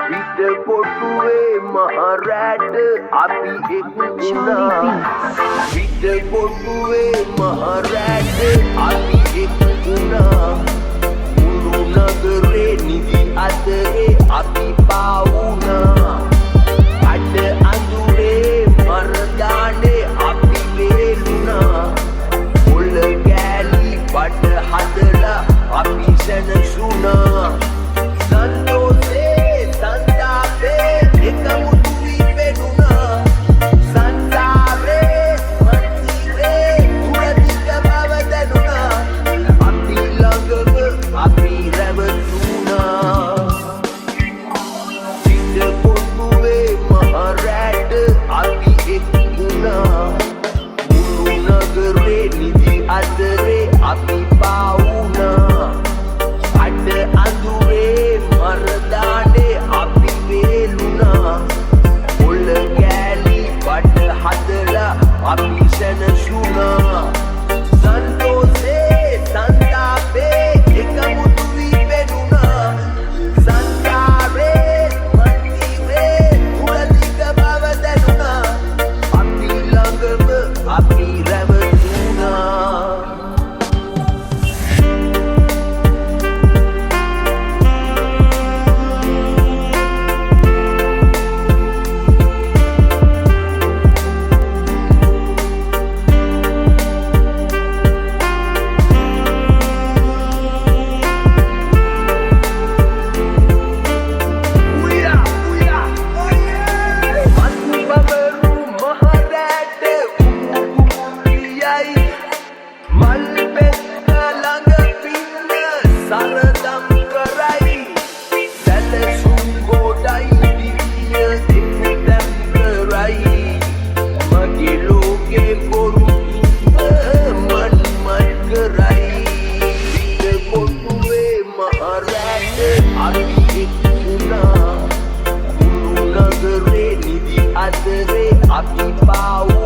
පිටකොටුවේ මහරැට අපි එක් වුණා පිටකොටුවේ මහරැට අපි එක් වුණා මුළු නගරේ නිදි අතරේ අපි පාවුණා අඩ අඳුරේ මරදානේ අපි වේලුණා පොළ කෑලි බඩ හදලා අපි සැනසුණා සන්තෝෂේ සංතාපේ එකමුතු වී පෙනුණා සංසාරේ මන්දිරේ උරදිග බව දැනුණා අපි ළඟම අපි රැවටුණා පිටකොටුවේ මහරැට අපි එක් වුණා මුළු නගරේ නිදි අතරේ අපි පාවුණා අඩ අඳුරේ මරදානේ අපි වේලුණා පොළ කෑලි බඩ හදලා අපි සැනසුණා සන්තෝෂේ සංතාපේ එකමුතු වී පෙනුණා සංසාරේ මන්දිරේ උරදිග බව දැනුණා අපි ළඟම අපි රැවටුණා I'll be